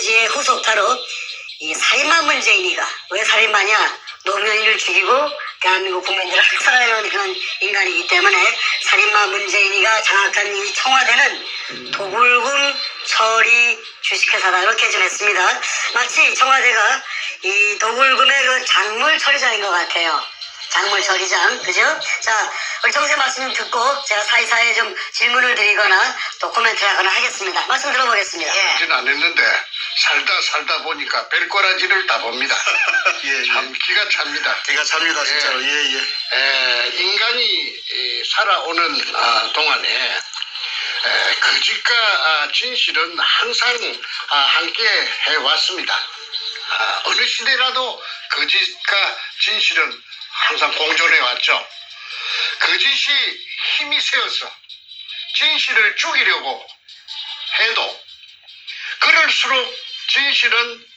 메시지의 후속타로 이 살인마 문재인이가 왜 살인마냐? 노무현이를 죽이고 대한민국 국민들을 학살하려는 그런 인간이기 때문에 살인마 문재인이가 장악한 이 청와대는 도굴금 처리 주식회사다 이렇게 좀 했습니다. 마치 청와대가 이 도굴금의 그 작물 처리장인 것 같아요. 작물 처리장, 그죠? 자, 우리 정세 말씀 듣고 제가 사이사이에 좀 질문을 드리거나 또 코멘트를 하거나 하겠습니다. 말씀 들어보겠습니다. 하진 안 했는데 살다 보니까 별꼬라지를 다 봅니다. 예, 참 기가 찹니다. 기가 찹니다, 진짜로. 인간이 살아오는 동안에 거짓과 진실은 항상 함께 해왔습니다. 어느 시대라도 거짓과 진실은 항상 공존해 왔죠. 거짓이 힘이 세어서 진실을 죽이려고 해도 그럴수록 진실은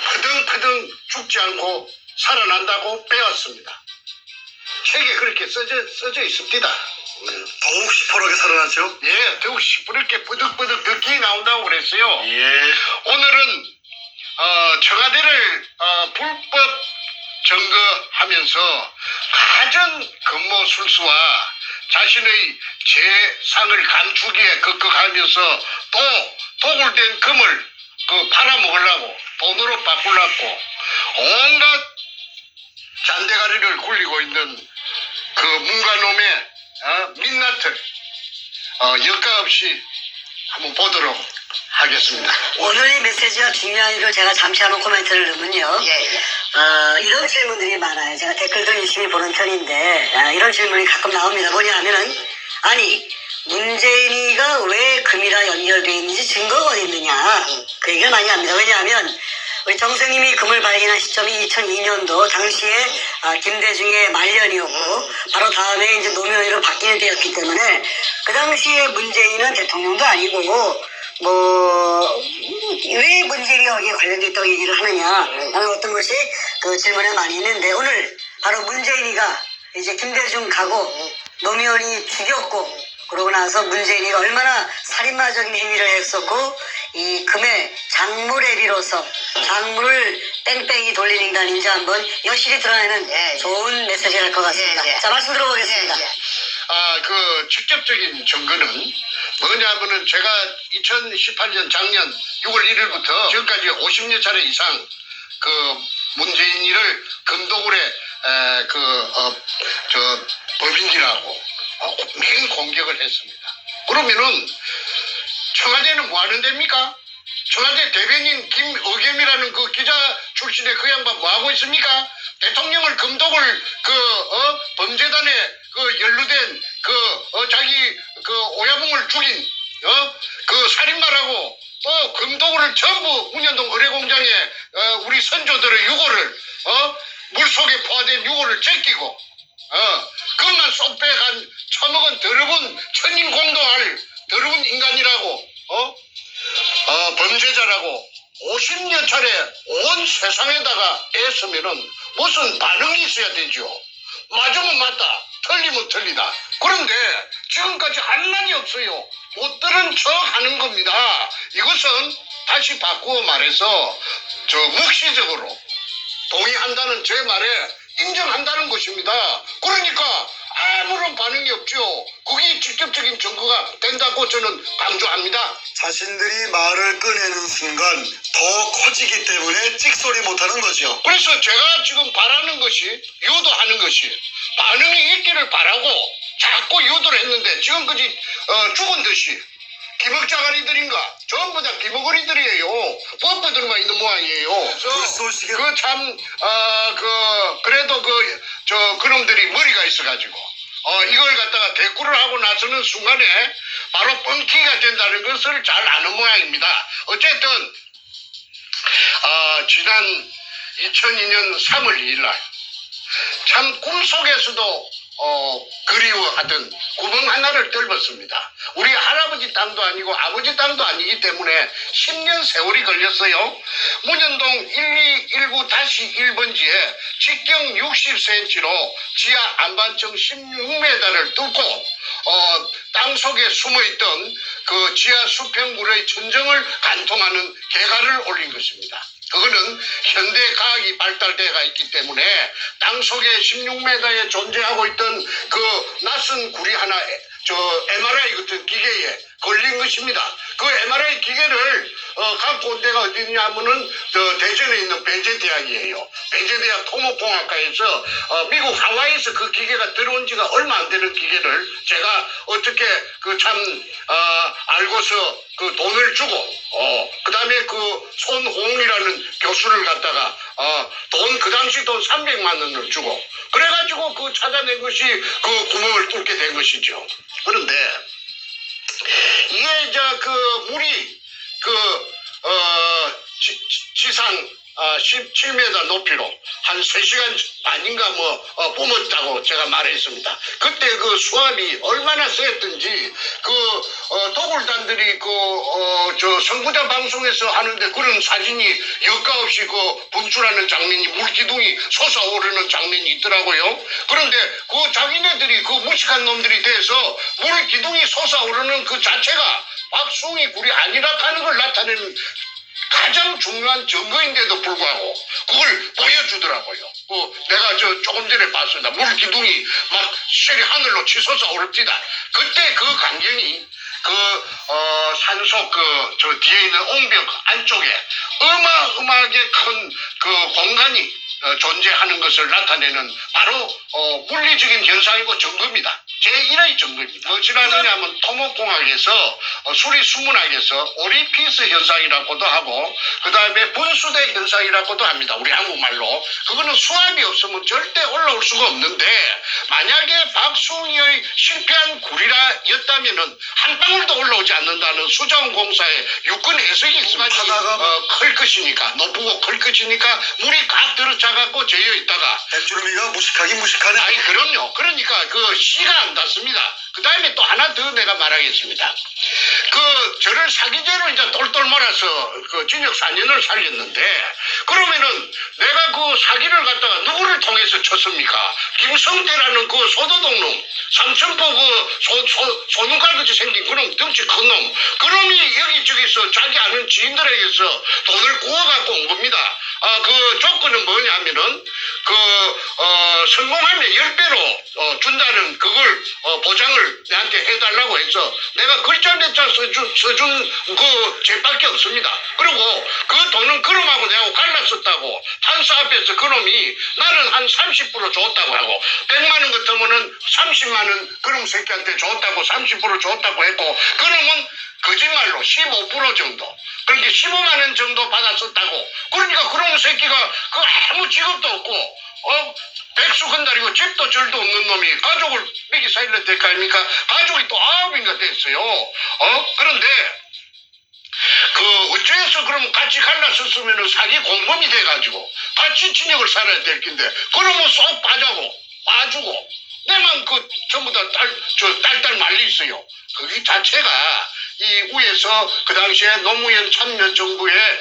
퍼덩퍼덩 죽지 않고 살아난다고 배웠습니다. 책에 그렇게 써져 있습니다. 더욱 시퍼렇게 살아났죠? 예, 더욱 시퍼렇게 뿌득뿌득 덕기 나온다고 그랬어요. 예. 오늘은 청와대를 불법 점거하면서 가전 근무술수와 자신의 재산을 감추기에 급급하면서 또 도굴된 금을 팔아먹으려고 돈으로 바꾸려고 온갖 잔대가리를 굴리고 있는 그 문가놈의 민낯을 여과 없이 한번 보도록 하겠습니다. 오늘 이 메시지가 중요한 이유를 제가 잠시 한번 코멘트를 넣으면요. 이런 질문들이 많아요. 제가 댓글들 열심히 보는 편인데 이런 질문이 가끔 나옵니다. 뭐냐 하면은 아니 문재인이가 왜 금이라 연결되어 있는지 증거가 어디 있느냐 그 얘기를 많이 합니다. 왜냐하면 우리 정선님이 금을 발견한 시점이 2002년도 당시에 김대중의 말년이었고 바로 다음에 이제 노무현으로 바뀌는 때였기 때문에 그 당시에 문재인은 대통령도 아니고 왜 문재인이가 여기에 관련됐다고 얘기를 하느냐 라는 어떤 것이 그 질문에 많이 있는데 오늘 바로 문재인이가 이제 김대중 가고 노무현이 죽였고 그러고 나서 문재인이가 얼마나 살인마적인 행위를 했었고 이 금의 작물에 비로소 작물을 뺑뺑이 돌린 인간인지 한번 여실히 드러내는 좋은 메시지가 될 것 같습니다. 자, 말씀 들어보겠습니다. 그 직접적인 증거는 뭐냐면은 제가 2018년 작년 6월 1일부터 지금까지 50여 차례 이상 그 문재인이를 금도굴에 법인이라고 맹 공격을 했습니다. 그러면은 청와대는 뭐 하는 데입니까? 청와대 대변인 김의겸이라는 그 기자 출신의 그 양반 뭐 하고 있습니까? 대통령을 금독을 범죄단에 연루된 자기 오야붕을 죽인 그 살인마라고 또 금독을 전부 운현동 의뢰공장에 우리 선조들의 유골을 물속에 포화된 유골을 제끼고 그것만 쏙 빼간 처먹은 더러운 천인공도할 더러운 인간이라고 범죄자라고 50여 차례 온 세상에다가 애쓰면은 무슨 반응이 있어야 되죠. 맞으면 맞다, 틀리면 틀리다. 그런데 지금까지 한마디 없어요. 못 들은 척 하는 겁니다. 이것은 다시 바꾸어 말해서 묵시적으로 동의한다는 제 말에 인정한다는 것입니다. 그러니까 아무런 반응이 없죠. 그게 직접적인 증거가 된다고 저는 강조합니다. 자신들이 말을 꺼내는 순간 더 커지기 때문에 찍소리 못하는 거죠. 그래서 제가 지금 바라는 것이 유도하는 것이 반응이 있기를 바라고 자꾸 유도를 했는데 지금까지 죽은 듯이 기먹자가리들인가 전부 다 기먹거리들이에요. 버퍼들만 있는 모양이에요. 그래도 그놈들이 머리가 있어가지고 이걸 갖다가 대꾸를 하고 나서는 순간에 바로 뻥튀기가 된다는 것을 잘 아는 모양입니다. 어쨌든 지난 2002년 3월 2일 날 참 꿈속에서도 그리워하던 구멍 하나를 뚫었습니다. 우리 할아버지 땅도 아니고 아버지 땅도 아니기 때문에 10년 세월이 걸렸어요. 문현동 1219-1번지에 직경 60cm로 지하 안반층 16m를 뚫고 땅속에 숨어있던 그 지하 수평물의 천정을 관통하는 개가를 올린 것입니다. 그거는 현대 과학이 발달되어가 있기 때문에 땅 속에 16m에 존재하고 있던 그 낯선 구리 하나, MRI 같은 기계에 걸린 것입니다. 그 MRI 기계를 갖고 온 데가 어디냐면은 대전에 있는 배재대학이에요. 배재대학 토목공학과에서 미국 하와이에서 그 기계가 들어온 지가 얼마 안 되는 기계를 제가 어떻게 알고서 그 돈을 주고 그 다음에 그 손홍이라는 교수를 갖다가 그 당시 돈 300만 원을 주고 그래가지고 그 찾아낸 것이 그 구멍을 뚫게 된 것이죠. 그런데 이게 그 물이 지상 17m 높이로 한 3시간 반인가 뿜었다고 제가 말했습니다. 그때 그 수압이 얼마나 셌던지 도굴단들이 선구자 방송에서 하는데 그런 사진이 여과 없이 분출하는 장면이 물기둥이 솟아오르는 장면이 있더라고요. 그런데 자기네들이 무식한 놈들이 돼서 물기둥이 솟아오르는 그 자체가 박숭이 굴이 아니라 하는 걸 나타내는 가장 중요한 증거인데도 불구하고 그걸 보여주더라고요. 내가 조금 전에 봤습니다. 물기둥이 막 실이 하늘로 치솟아 오릅니다. 그때 그 광경이 산속 뒤에 있는 옹벽 안쪽에 어마어마하게 큰 공간이 존재하는 것을 나타내는 바로 물리적인 현상이고 증거입니다. 제1의 증거입니다. 무엇이라느냐 하면 토목공학에서 수리수문학에서 오리피스 현상이라고도 하고 그 다음에 분수대 현상이라고도 합니다. 우리 한국말로. 그거는 수압이 없으면 절대 올라올 수가 없는데 만약에 박숭이의 실패한 구리라였다면은 한 방울도 올라오지 않는다는 수자원공사의 유권 해석이 있습니다. 클 것이니까 높고 클 것이니까 물이 각 들어차갖고 재어 있다가 백주름이가 무식하긴 무식하네. 아니 그럼요. 그러니까 씨가 안 닿습니다. 그 다음에 또 하나 더 내가 말하겠습니다. 저를 사기죄로 이제 똘똘 몰아서 징역 4년을 살렸는데 그러면은 내가 사기를 갖다가 누구를 통해서 쳤습니까? 김성태라는 소도동 놈, 삼천포 소눈깔같이 생긴 그놈, 덩치 큰 놈. 그놈이 여기저기서 자기 아는 지인들에게서 돈을 구워갖고 온 겁니다. 조건은 뭐냐면은 성공하면 10배로 준다는 그걸 보장을 내한테 해달라고 해서 내가 글자 몇 자 써준 죄밖에 없습니다. 그리고 그 돈은 그놈하고 내하고 갈랐었다고 판사 앞에서 그놈이 나는 한 30% 줬다고 하고 100만 원 같으면은 30만 원 그놈 새끼한테 줬다고 30% 줬다고 했고 그놈은 거짓말로 15% 정도 그렇게 15만 원 정도 받았었다고. 그러니까 그런 새끼가 아무 직업도 없고 백수 건달이고 집도 절도 없는 놈이 가족을 미기 살려야 될 거 아닙니까? 가족이 또 9인가 됐어요. 그런데 어째서 그럼 같이 갈랐었으면 사기 공범이 돼가지고 같이 진역을 살아야 될 텐데 그러면 쏙 빠주고 내만 전부 다 딸딸 말리 있어요. 그게 자체가 이 위에서 그 당시에 노무현 참여정부의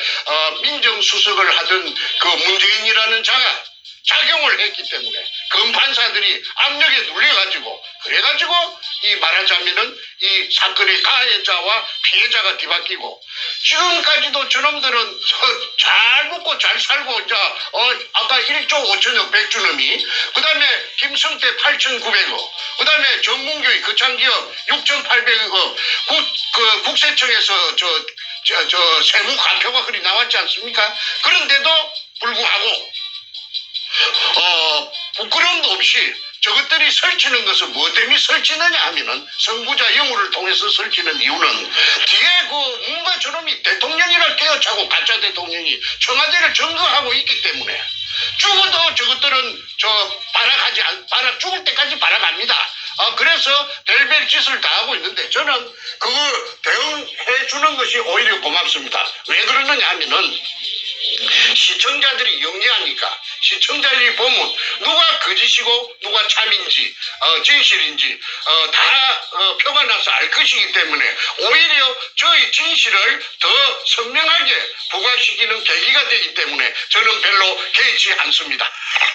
민정수석을 하던 문재인이라는 자가 작용을 했기 때문에 검판사들이 압력에 눌려가지고 그래가지고 이 말하자면은 이 사건의 가해자와 피해자가 뒤바뀌고 지금까지도 저놈들은 잘 먹고 잘 살고 아까 1조 5천억 백주놈이 그 다음에 김성태 8,900억 그 다음에 전문교육 거창기업 6,800억 국세청에서 세무 과표가 그리 나왔지 않습니까? 그런데도 불구하고 부끄러움도 없이 저것들이 설치는 것은 뭐 때문에 설치느냐 하면은 선구자 영우를 통해서 설치는 이유는 뒤에 뭔가 저놈이 대통령이라 깨어차고 가짜 대통령이 청와대를 점거하고 있기 때문에 죽어도 저것들은 죽을 때까지 발악합니다. 그래서 별별 짓을 다 하고 있는데 저는 그거 대응해 주는 것이 오히려 고맙습니다. 왜 그러느냐 하면은 시청자들이 영리하니까 시청자들이 보면 누가 거짓이고 누가 참인지 진실인지 다 표가 나서 알 것이기 때문에 오히려 저희 진실을 더 선명하게 부각시키는 계기가 되기 때문에 저는 별로 개의치 않습니다.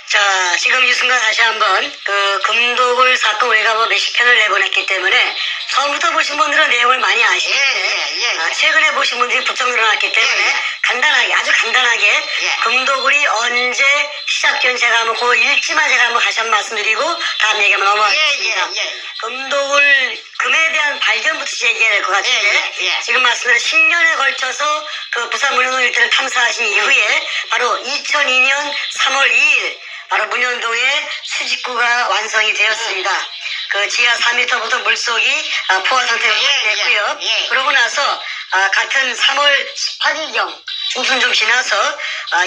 자, 지금 이 순간 다시 한번 금도굴 사건 우리가 몇십 편을 내보냈기 때문에 처음부터 보신 분들은 내용을 많이 아시는데 예. 최근에 보신 분들이 부쩍 늘어났기 때문에 예. 간단하게 아주 간단하게 예. 금도굴이 언제 시작된 제가 한번 그 일지만 제가 한번 다시 한번 말씀드리고 다음 얘기하면 넘어가겠습니다. 예. 금도굴 금에 대한 발견부터 얘기해야 될 것 같은데 예. 지금 말씀드린 10년에 걸쳐서 그 부산 문현동 일대를 탐사하신 이후에 바로 2002년 3월 2일 바로 문현동에 수직구가 완성이 되었습니다. 그 지하 4m부터 물속이 포화 상태가 됐고요. 예. 그러고 나서 같은 3월 18일경 중순 좀 지나서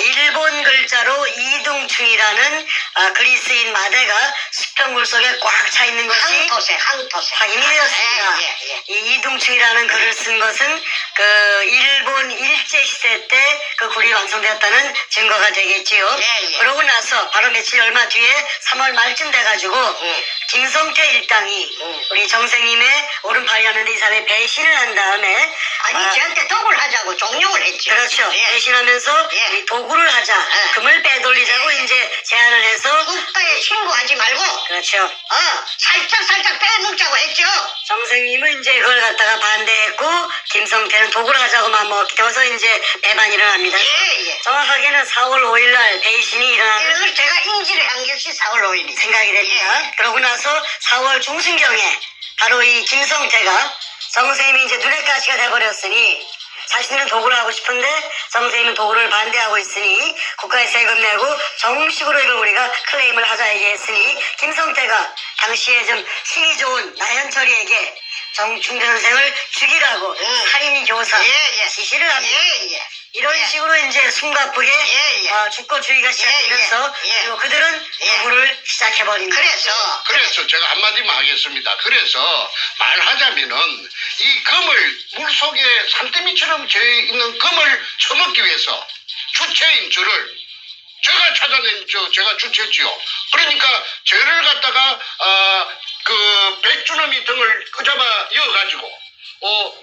일본 글자로 이둥충이라는 그리스인 마대가 수평물 속에 꽉 차 있는 것이 항토세. 확인이 되었습니다. 예. 이 이둥충이라는 글을 쓴 것은 그 일본 일제 시대 때 그 굴이 완성되었다는 증거가 되겠지요. 예. 그러고 나서 바로 며칠 얼마 뒤에 3월 말쯤 돼가지고 김성태 일당이 우리 정생님의 오른팔이었는데 이 사람이 배신을 한 다음에 아니 저한테 독을 하자고 종용을 했죠. 그렇죠. 예. 배신하면서 예. 이 도구를 하자, 금을 빼돌리자고 이제 제안을 해서 국가에 신고하지 말고 그렇죠. 살짝 빼먹자고 했죠. 정생님은 이제 그걸 갖다가 반대했고 김성태는 도구를 하자고 맘먹기 때문에 이제 배반이 일어납니다. 예. 정확하게는 4월 5일 날 배신이 일어나는 이걸 제가 인지를 한 것이 4월 5일이 생각이 됩니다. 예. 그러고 나서 4월 중순경에 바로 이 김성태가 정생님이 이제 눈의 가시가 돼버렸으니 자신은 도구를 하고 싶은데 정생님은 도구를 반대하고 있으니 국가에 세금 내고 정식으로 이걸 우리가 클레임을 하자 얘기했으니 김성태가 당시에 좀 힘이 좋은 나현철이에게 정충재 선생을 죽이라고 살인 교사 예. 지시를 합니다. 예. 이런 예. 식으로 이제 숨가쁘게 예. 죽고주의가 시작되면서 예. 그리고 그들은 예. 도구를 시작해버립니다. 그래서 제가 한마디만 하겠습니다. 그래서 말하자면은 이 금을 물속에 산더미처럼 져 있는 금을 처먹기 위해서 주체인 저를 제가 찾아낸 제가 주체지요. 그러니까 저를 갖다가 그 백주놈이 등을 끄잡아 이어가지고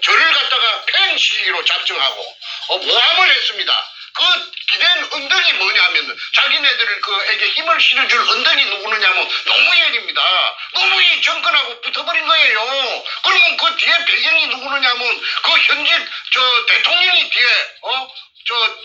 저를 갖다가 팽시기로 작정하고 모함을 했습니다. 그 기댄 언덕이 뭐냐면 자기네들 그에게 힘을 실어줄 언덕이 누구느냐면 노무현입니다. 노무현이 정권하고 붙어버린 거예요. 그러면 그 뒤에 배경이 누구느냐면 그 현직 대통령이 뒤에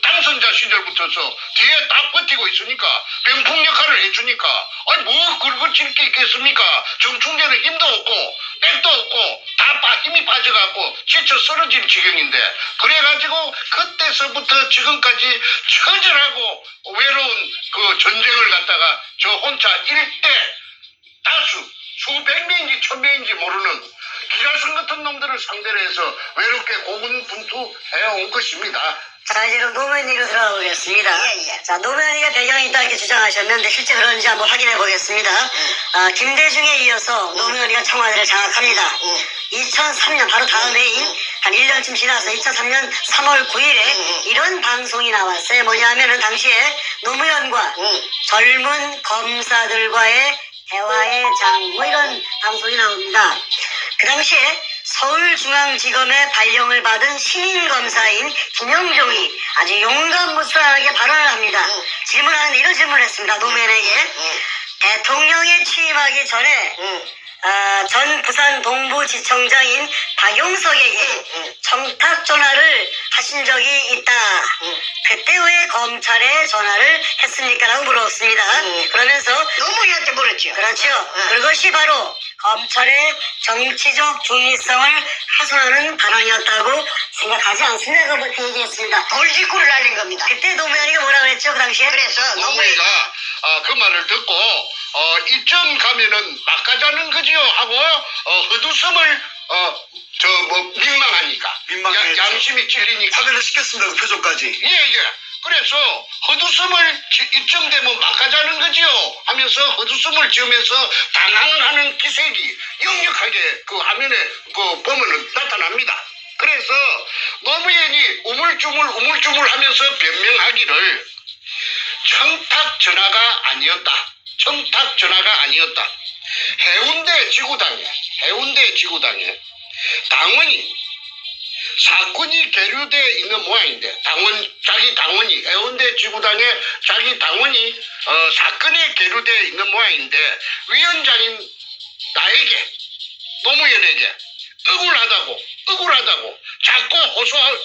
당선자 시절부터서 뒤에 딱 버티고 있으니까 병풍 역할을 해주니까 아니 뭐 긁어칠 게 있겠습니까? 정충재는 힘도 없고 백도 없고 다 힘이 빠져갖고 지쳐 쓰러질 지경인데 그래가지고 그때서부터 지금까지 처절하고 외로운 그 전쟁을 갖다가 저 혼자 일대 다수 수백 명인지 천 명인지 모르는 기라성 같은 놈들을 상대로 해서 외롭게 고군분투해온 것입니다. 자, 이제 노무현 얘기로 들어가 보겠습니다. 예. 자, 노무현이가 배경이 있다 이렇게 주장하셨는데 실제 그런지 한번 확인해 보겠습니다. 김대중에 이어서 노무현이가 청와대를 장악합니다. 2003년 바로 다음 해인 한 1년쯤 지나서 2003년 3월 9일에 이런 방송이 나왔어요. 뭐냐면은 당시에 노무현과 젊은 검사들과의 대화의 장 뭐 이런 방송이 나옵니다. 그 당시에 서울중앙지검의 발령을 받은 시민검사인 김영종이 아주 용감무스하게 발언을 합니다. 질문하는데 이런 질문을 했습니다. 노무현에게 대통령에 취임하기 전에 전 부산 동부지청장인 박용석에게 청탁 전화를 하신 적이 있다. 그때 왜 검찰에 전화를 했습니까? 라고 물었습니다. 그러면서 노무현한테 물었죠. 그렇죠. 그것이 바로 검찰의 정치적 중립성을 훼손하는 발언이었다고 생각하지 않습니다. 그렇게 얘기했습니다. 돌직구를 날린 겁니다. 그때 노무현이가 뭐라고 했죠? 그 당시에? 그래서 노무현 노무현이가 그 말을 듣고 이쯤 가면은 막가자는 거지요 하고 헛웃음을 민망하니까 민망했죠. 양심이 찔리니까 확인을 시켰습니다. 그 표정까지. 예. 그래서 헛웃음을 이쯤 되면 막가자는 거지요 하면서 헛웃음을 지으면서 당황하는 기색이 역력하게 그 화면에 보면은 나타납니다. 그래서 노무현이 우물쭈물 하면서 변명하기를 청탁 전화가 아니었다. 해운대 지구당에 당원이 사건이 계류되어 있는 모양인데 자기 당원이 해운대 지구당에 자기 당원이 사건에 계류되어 있는 모양인데 위원장인 나에게 노무현에게 억울하다고 자꾸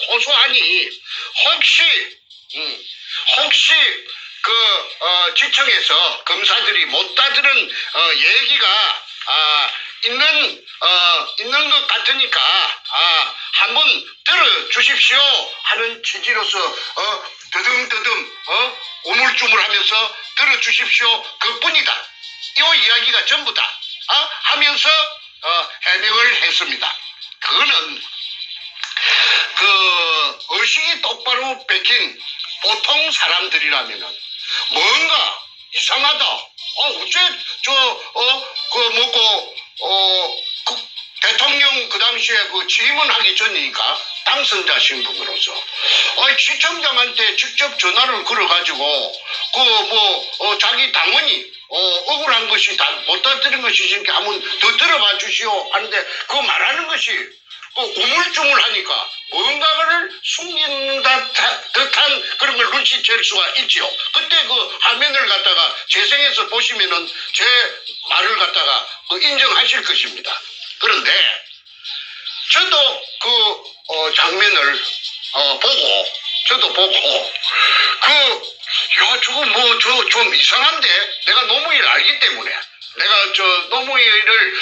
호소하니 혹시 지청에서 검사들이 못 따드는 얘기가 있는 것 같으니까 한번 들어주십시오 하는 취지로서 더듬더듬 우물쭈물하면서 들어주십시오 그뿐이다. 이 이야기가 전부다 하면서 해명을 했습니다. 그거는 의식이 똑바로 베낀 보통 사람들이라면은 뭔가 이상하다. 어째 대통령 그 당시에 취임하기 전이니까 당선자 신분으로서 시청장한테 직접 전화를 걸어가지고 자기 당원이 억울한 것이 못 따드린 것이 이렇게 한번 더 들어봐 주시오 하는데 그 말하는 것이 우물쭈물하니까 뭔가를 숨긴 듯한 그런 걸 눈치챌 수가 있지요. 그때 그 화면을 갖다가 재생해서 보시면은 제 말을 갖다가 인정하실 것입니다. 그런데 저도 그 장면을 보고 저거 좀 이상한데 내가 노무현을 알기 때문에 내가 노무현을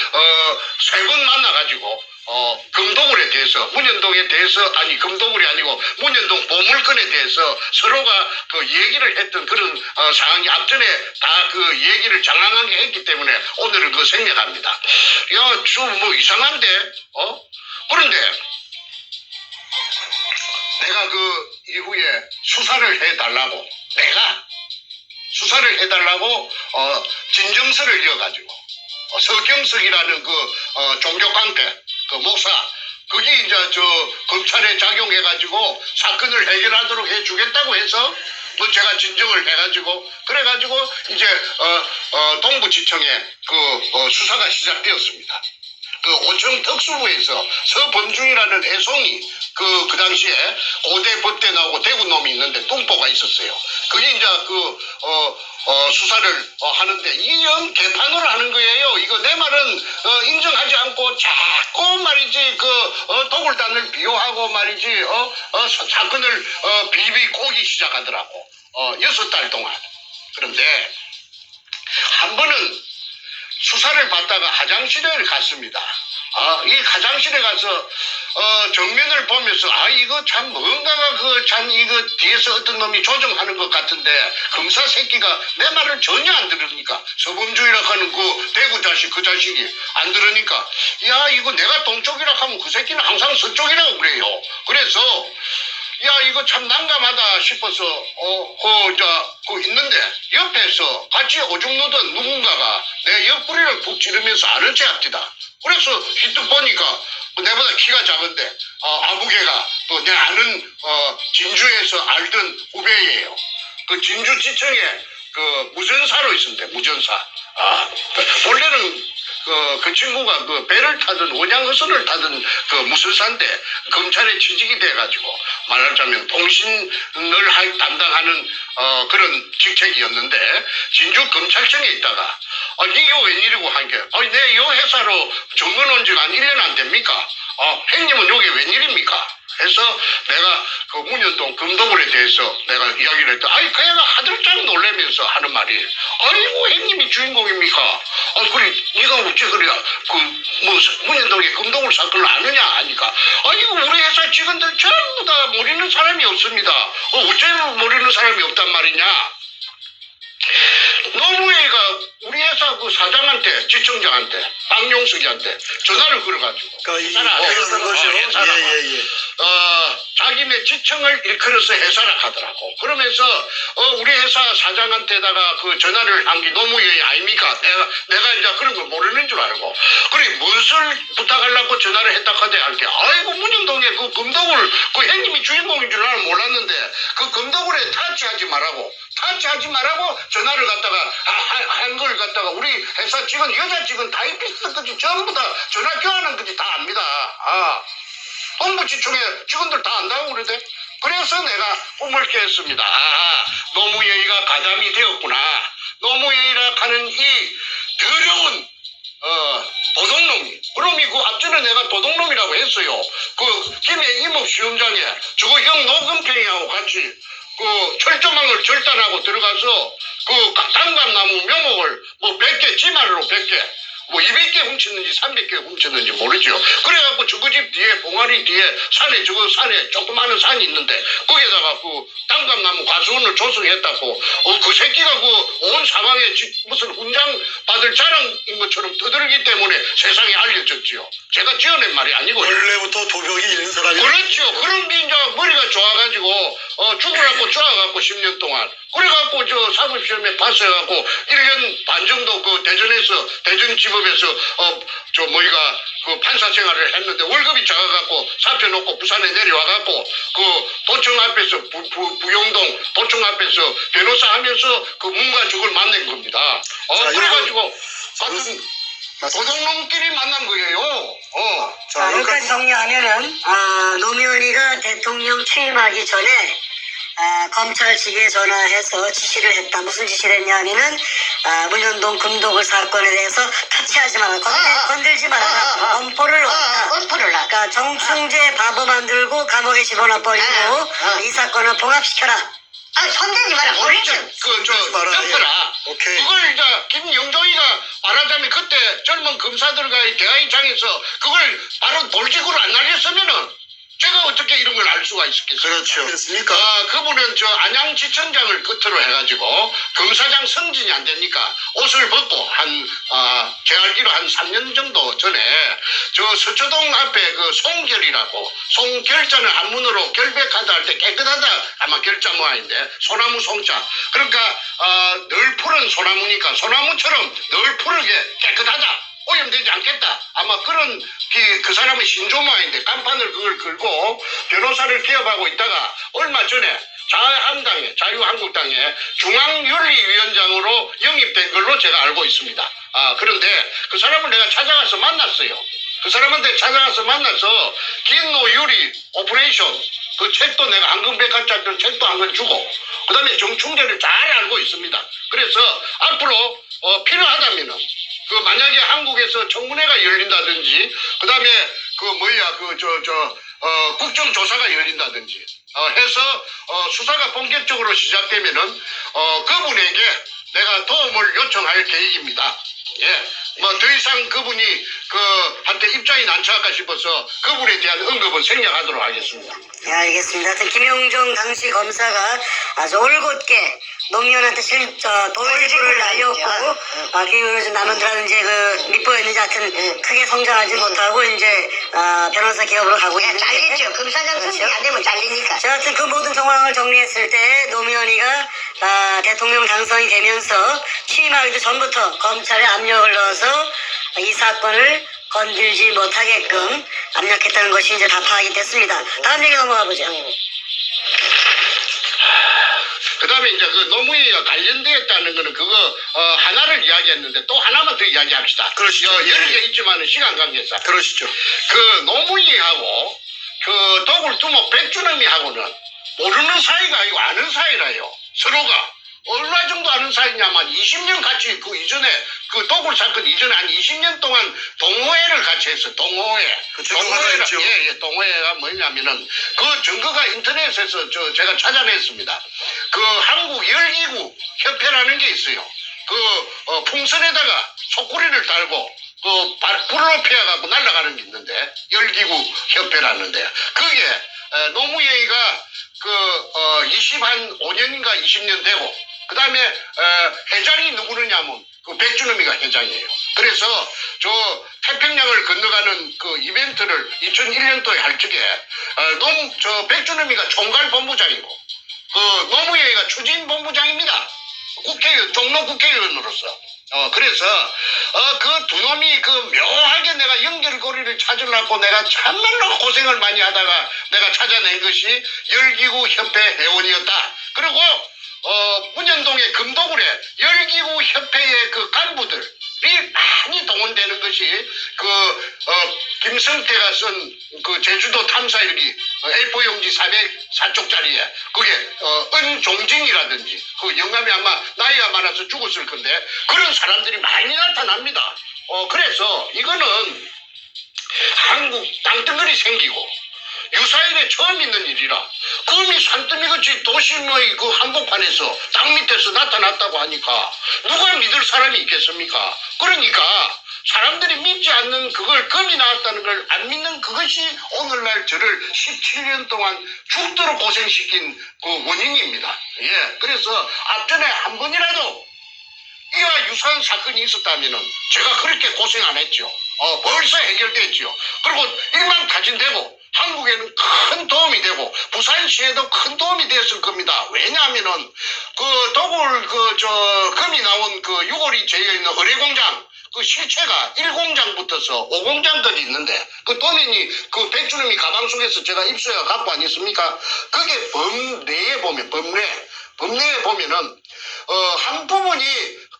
3번 만나가지고 금도굴에 대해서 문현동에 대해서 금도굴이 아니고 문현동 보물건에 대해서 서로가 얘기를 했던 그런 상황이 앞전에 다 그 얘기를 장황하게 했기 때문에 오늘은 생략합니다. 야, 좀 이상한데 그런데 내가 이후에 수사를 해달라고 진정서를 이어가지고 서경석이라는 종교깡패 목사 거기 이제 검찰에 작용해가지고 사건을 해결하도록 해주겠다고 해서 제가 진정을 해가지고 그래가지고 이제 동부지청에 수사가 시작되었습니다. 오청 특수부에서 서범중이라는 애송이 그 당시에 고대 법대 나오고 대구 놈이 있는데 뚱보가 있었어요. 그게 이제 수사를 하는데 이영 개판으로 하는 거예요. 이거 내 말은 인정하지 않고 자꾸 말이지 도굴단을 비호하고 말이지 사건을 비비 꼬기 시작하더라고. 6달 동안. 그런데 한 번은 수사를 받다가 화장실에 갔습니다. 이 화장실에 가서 정면을 보면서 이거 참 뭔가가 이거 뒤에서 어떤 놈이 조정하는 것 같은데 검사 새끼가 내 말을 전혀 안 들으니까 서범주의라고 하는 대구 자식 그 자식이 안 들으니까 야 이거 내가 동쪽이라 하면 그 새끼는 항상 서쪽이라고 그래요. 그래서 야 이거 참 난감하다 싶어서 있는데 옆에서 같이 오줌 누던 누군가가 내 옆구리를 푹 찌르면서 아는 체 합디다. 그래서 히뜩 보니까 내보다 키가 작은데 아무개가 또 내 아는 진주에서 알던 후배예요. 진주지청에 무전사로 있었는데 무전사. 원래는 그 친구가 배를 타든 원양어선을 타든 무술사인데 검찰에 취직이 돼가지고 말하자면 통신을 담당하는 그런 직책이었는데 진주 검찰청에 있다가 이거 웬일이고 한 게 내 요 회사로 정근 온 지가 한 1년 안 됩니까? 형님은 여기 웬일입니까? 해서 내가 문현동 금도굴에 대해서 내가 이야기를 했더니 그 애가 하들짝 놀라면서 하는 말이 아이고 형님이 주인공입니까? 그래 네가 어째 그래 문현동의 금도굴 사건을 아느냐 하니까 이거 우리 회사 직원들 전부 다 모르는 사람이 없습니다. 어째 모르는 사람이 없단 말이냐? 노무현이가 우리 회사 사장한테 지청장한테 박용석이한테 전화를 걸어가지고 그러는 거죠. 예. 자기네 지청을 일컬어서 해사라 하더라고. 그러면서 우리 회사 사장한테다가 전화를 한 게 노무현이 아닙니까? 내가 이제 그런 걸 모르는 줄 알고 그래 무엇을 부탁하려고 전화를 했다 하대 할게 아이고 문현동에 금도굴 형님이 주인공인 줄 나는 몰랐는데 금도굴에 타치하지 말라고 전화를 갖다가 한 걸 갖다가 우리 회사 직원 여자 직원 타이피스트까지 전부 다 전화 교환한 거지 다 압니다. 동부지청에 직원들 다 안다고 그러대. 그래서 내가 꿈을 깼습니다. 노무현이가 가담이 되었구나. 노무현이라 하는 이 더러운 도둑놈이. 그럼이 그 앞전에 내가 도둑놈이라고 했어요. 그 김해 임업시험장에 저거 형 노금평이하고 같이 그 철조망을 절단하고 들어가서 그 단감나무 묘목을 뭐 100개 지말로 100개 뭐 200개 훔쳤는지 300개 훔쳤는지 모르죠. 그래갖고 저거 집 뒤에 봉아리 뒤에 산에 저거 산에 조그마한 산이 있는데 거기에다가 그 단감나무 과수원을 조성했다고 그 새끼가 그 온 사방에 무슨 훈장 받을 자랑인 것처럼 떠들기 때문에 세상에 알려졌지요. 제가 지어낸 말이 아니고요. 원래부터 도벽이 있는 사람이 그렇죠. 그런 게 이제 머리가 좋아가지고 죽으라고 쪼아갖고 10년 동안 그래갖고 저 사법시험에 봤어갖고 1년 반 정도 그 대전지법에서 저 뭐이가 그 판사 생활을 했는데 월급이 작아갖고 사표 놓고 부산에 내려와갖고 그 도청 앞에서 부영동 도청 앞에서 변호사 하면서 그 문가죽을 만난 겁니다. 자, 그래가지고 맞습니다. 도둑놈끼리 만난 거예요. 자, 여기까지 정리하면은 노무현이가 대통령 취임하기 전에 검찰 측에 전화해서 지시를 했다. 무슨 지시를 했냐 하면은 문현동 금도굴 사건에 대해서 터치하지 마라. 건들지 마라. 엄포를 놨다. 엄포를 놨다. 그러니까 정충재 바보 만들고 감옥에 집어넣어버리고 이 사건을 봉합시켜라. 손대지 마라. 모르죠. 마라. 덮어라. 오케이. 그걸 이제 김영동이가 말하자면 그때 젊은 검사들과의 대화의장에서 그걸 바로 돌직구로 안 날렸으면은 제가 어떻게 이런 걸 알 수가 있었겠어요? 그렇죠. 그렇습니까? 그분은 저 안양지청장을 끝으로 해가지고 검사장 승진이 안 되니까 옷을 벗고 제가 알기로 한 3년 정도 전에 저 서초동 앞에 그 송결이라고 송결자는 한문으로 결백하다 할 때 깨끗하다 아마 결자 모양인데 소나무 송자 그러니까 늘 푸른 소나무니까 소나무처럼 늘 푸르게 깨끗하다. 오염되지 않겠다. 아마 그런 그 사람의 신조마인데 간판을 그걸 걸고 변호사를 개업하고 있다가 얼마 전에 자유한국당에 중앙윤리위원장으로 영입된 걸로 제가 알고 있습니다. 그런데 그 사람을 내가 찾아가서 만났어요. 그 사람한테 찾아가서 만나서 긴노유리 오퍼레이션 그 책도 내가 한국백화점 책도 한 권 주고 그 다음에 정충재를 잘 알고 있습니다. 그래서 앞으로 필요하다면은 그 만약에 한국에서 청문회가 열린다든지 그 다음에 국정조사가 열린다든지 해서 수사가 본격적으로 시작되면은 그분에게 내가 도움을 요청할 계획입니다. 예. 뭐 더 이상 그분이 한테 입장이 난처할까 싶어서 그분에 대한 언급은 생략하도록 하겠습니다. 네, 알겠습니다. 하여튼 김영종 당시 검사가 아주 올곧게 노무현한테 돌직구를 날렸고 그 남원들하고 이제 그 밑보였는지 하여튼 크게 성장하지 못하고 이제 변호사 기업으로 가고 있는데 잘리죠. 검사장 승진 안 되면 잘리니까. 자, 하여튼 그 모든 상황을 정리했을 때 노무현이가 대통령 당선이 되면서 취임하기도 전부터 검찰에 압력을 넣어서 이 사건을 건들지 못하게끔 압력했다는 것이 이제 다 파악이 됐습니다. 다음 얘기 넘어가 보죠. 그 다음에 이제 그 노무현이가 관련되었다는 거는 그거 하나를 이야기했는데 또 하나만 더 이야기합시다. 그러시죠. 여러 개 있지만은 시간 관계상. 그러시죠. 그 노무현이하고 그 도굴두목 백준엄이하고는 모르는 사이가 아니고 아는 사이라요. 서로가. 얼마 정도 아는 사이냐면 20년 같이 그 이전에 그 도굴 사건 이전에 한 20년 동안 동호회를 같이 했어요. 동호회. 그 증거가 있죠. 예, 동호회가 뭐냐면은 그 증거가 인터넷에서 제가 찾아냈습니다. 그 한국 열기구 협회라는 게 있어요. 그 풍선에다가 속구리를 달고 그 불로 피해갖고 날아가는 게 있는데 열기구 협회라는데 그게 노무현이가 25년인가 20년 되고 그 다음에 회장이 누구느냐면 그 백준엄이가 회장이에요. 그래서 저 태평양을 건너가는 그 이벤트를 2001년도에 할 적에 백준엄이가 총괄본부장이고 그 노무현이가 추진본부장입니다. 종로 국회의원으로서. 그래서 그 두 놈이 그 묘하게 내가 연결고리를 찾으려고 내가 참말로 고생을 많이 하다가 내가 찾아낸 것이 열기구 협회 회원이었다. 그리고 문현동의 금도굴에 열기구 협회의 그 간부들이 많이 동원되는 것이 김성태가 쓴 그 제주도 탐사 일기 A4 용지 404쪽짜리에 그게 은종진이라든지 그 영감이 아마 나이가 많아서 죽었을 건데 그런 사람들이 많이 나타납니다. 그래서 이거는 한국 땅덩어리 생기고 유사일에 처음 있는 일이라 금이 산더미같이 도심의 그 한복판에서 땅 밑에서 나타났다고 하니까 누가 믿을 사람이 있겠습니까? 그러니까 사람들이 믿지 않는 그걸 금이 나왔다는 걸 안 믿는 그것이 오늘날 저를 17년 동안 죽도록 고생시킨 그 원인입니다. 예, 그래서 앞전에 한 번이라도 이와 유사한 사건이 있었다면은 제가 그렇게 고생 안 했죠. 벌써 해결됐죠. 그리고 일망타진되고 한국에는 큰 도움이 되고 부산시에도 큰 도움이 됐을 겁니다. 왜냐하면은 그 도굴 금이 나온 그 유골이 재여 있는 의뢰공장 그 실체가 1공장부터서 5공장까지 있는데 그 도면이 그 백주님이 가방 속에서 제가 입수해 갖고 안 있습니까? 그게 범내에 보면 범내에 보면은 한 부분이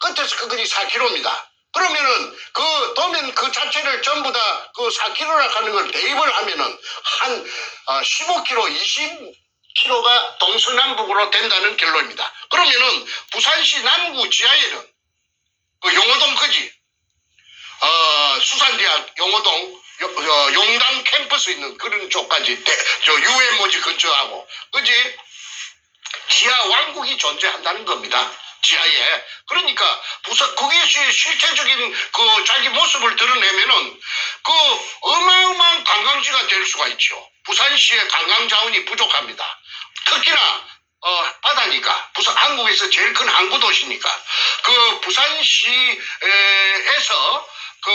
끝에서 끝까지 4km입니다. 그러면은 그 도면 그 자체를 전부 다 그 4km라 하는 걸 대입을 하면은 한 15km, 20km가 동서남북으로 된다는 결론입니다. 그러면은 부산시 남구 지하에는 그 용호동까지 수산대학 용호동 용당 캠퍼스 있는 그런 쪽까지 UMO지 근처하고 그지 지하 왕국이 존재한다는 겁니다. 지하에. 그러니까 그게 실체적인 그 자기 모습을 드러내면은 그 어마어마한 관광지가 될 수가 있죠. 부산시의 관광 자원이 부족합니다. 특히나 바다니까 한국에서 제일 큰 항구 도시니까 그 부산시에서 그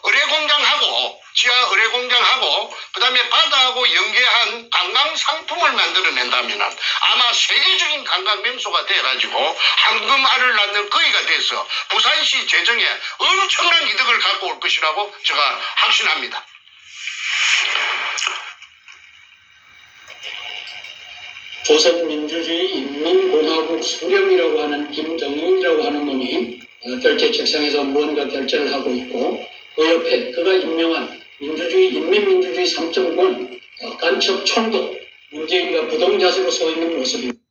의뢰공장하고 지하 의뢰공장하고 그다음에 바다하고 연계한 관광 상품을 만들어낸다면 아마 세계적인 관광 명소가 돼가지고 황금알을 낳는 거위가 돼서 부산시 재정에 엄청난 이득을 갖고 올 것이라고 제가 확신합니다. 조선민주주의 인민공화국 수령이라고 하는 김정은이라고 하는 놈이 결제 책상에서 무언가 결제를 하고 있고 그 옆에 그가 임명한 민주주의 인민민주주의 3.0 간첩 총독 문재인과 부동자세로 서 있는 모습입니다.